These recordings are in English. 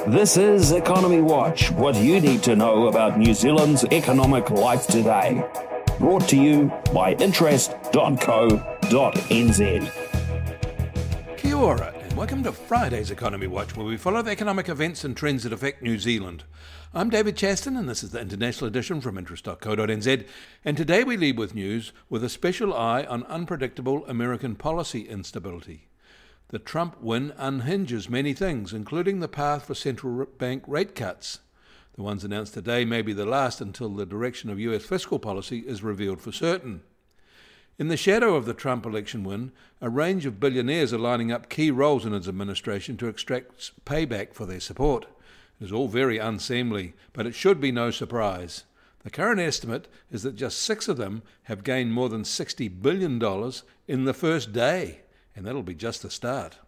This is Economy Watch, what you need to know about New Zealand's economic life today. Brought to you by interest.co.nz. Kia ora, and welcome to Friday's Economy Watch, where we follow the economic events and trends that affect New Zealand. I'm David Chaston, and this is the international edition from interest.co.nz, and today we lead with news with a special eye on unpredictable American policy instability. The Trump win unhinges many things, including the path for central bank rate cuts. The ones announced today may be the last until the direction of US fiscal policy is revealed for certain. In the shadow of the Trump election win, a range of billionaires are lining up key roles in his administration to extract payback for their support. It is all very unseemly, but it should be no surprise. The current estimate is that just 6 of them have gained more than $60 billion in the first day. And that'll be just the start.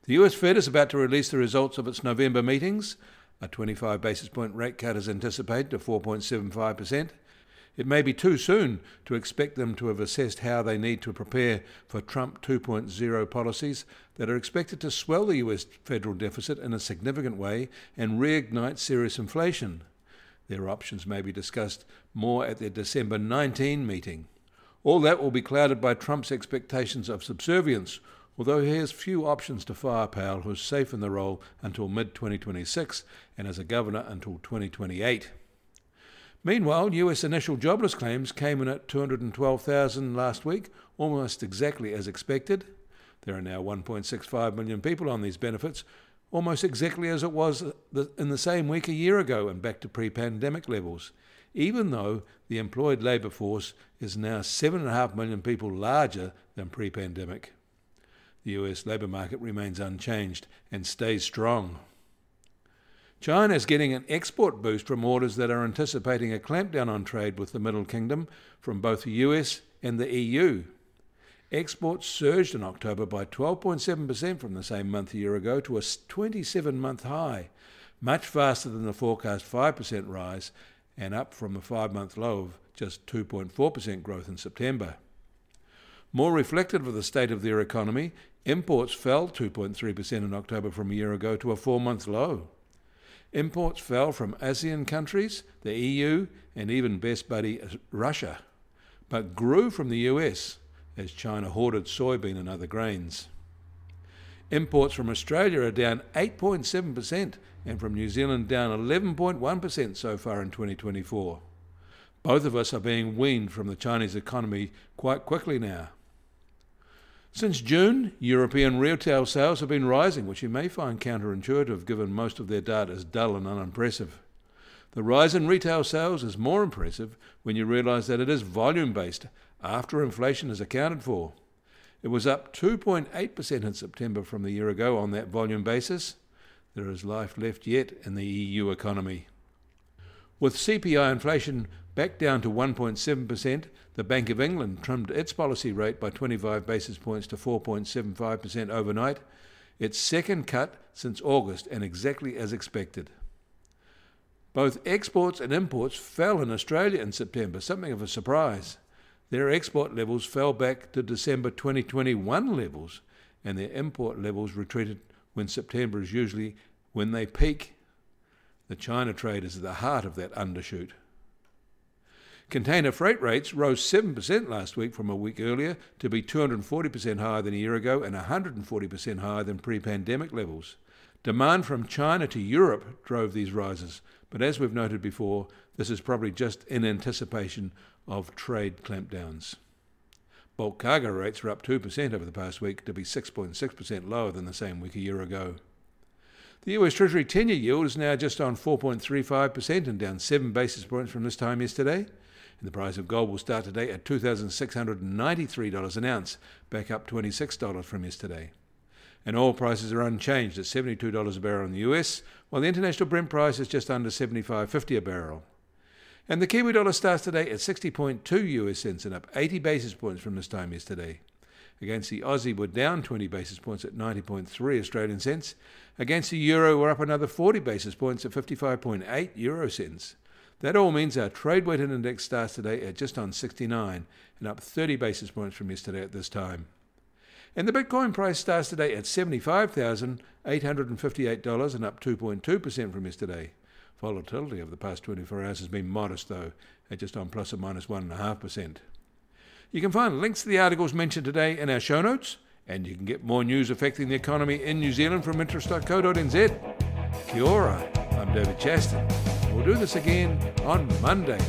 The US Fed is about to release the results of its November meetings. A 25 basis point rate cut is anticipated to 4.75%. It may be too soon to expect them to have assessed how they need to prepare for Trump 2.0 policies that are expected to swell the US federal deficit in a significant way and reignite serious inflation. Their options may be discussed more at their December 19 meeting. All that will be clouded by Trump's expectations of subservience, although he has few options to fire Powell, who is safe in the role until mid-2026 and as a governor until 2028. Meanwhile, US initial jobless claims came in at 212,000 last week, almost exactly as expected. There are now 1.65 million people on these benefits, almost exactly as it was in the same week a year ago and back to pre-pandemic levels, even though the employed labour force is now 7.5 million people larger than pre-pandemic. The US labour market remains unchanged and stays strong. China is getting an export boost from orders that are anticipating a clampdown on trade with the Middle Kingdom from both the US and the EU. Exports surged in October by 12.7% from the same month a year ago to a 27-month high, much faster than the forecast 5% rise and up from a 5-month low of just 2.4% growth in September. More reflective of the state of their economy, imports fell 2.3% in October from a year ago to a 4-month low. Imports fell from ASEAN countries, the EU, and even best buddy Russia, but grew from the US as China hoarded soybean and other grains. Imports from Australia are down 8.7% and from New Zealand down 11.1% so far in 2024. Both of us are being weaned from the Chinese economy quite quickly now. Since June, European retail sales have been rising, which you may find counterintuitive given most of their data is dull and unimpressive. The rise in retail sales is more impressive when you realise that it is volume-based after inflation is accounted for. It was up 2.8% in September from the year ago on that volume basis. There is life left yet in the EU economy. With CPI inflation back down to 1.7%, the Bank of England trimmed its policy rate by 25 basis points to 4.75% overnight, its second cut since August and exactly as expected. Both exports and imports fell in Australia in September, something of a surprise. Their export levels fell back to December 2021 levels, and their import levels retreated when September is usually when they peak. The China trade is at the heart of that undershoot. Container freight rates rose 7% last week from a week earlier to be 240% higher than a year ago and 140% higher than pre-pandemic levels. Demand from China to Europe drove these rises, but as we've noted before, this is probably just in anticipation of trade clampdowns. Bulk cargo rates are up 2% over the past week to be 6.6% lower than the same week a year ago. The US Treasury 10-year yield is now just on 4.35% and down 7 basis points from this time yesterday. And the price of gold will start today at $2,693 an ounce, back up $26 from yesterday. And oil prices are unchanged at $72 a barrel in the US, while the international Brent price is just under $75.50 a barrel. And the Kiwi dollar starts today at 60.2 US cents and up 80 basis points from this time yesterday. Against the Aussie, we're down 20 basis points at 90.3 Australian cents. Against the euro, we're up another 40 basis points at 55.8 euro cents. That all means our trade-weighted index starts today at just on 69 and up 30 basis points from yesterday at this time. And the Bitcoin price starts today at $75,800 $858 and up 2.2% from yesterday. Volatility over the past 24 hours has been modest, though, at just on plus or minus 1.5%. You can find links to the articles mentioned today in our show notes, and you can get more news affecting the economy in New Zealand from interest.co.nz. Kia ora, I'm David Chaston. We'll do this again on Monday.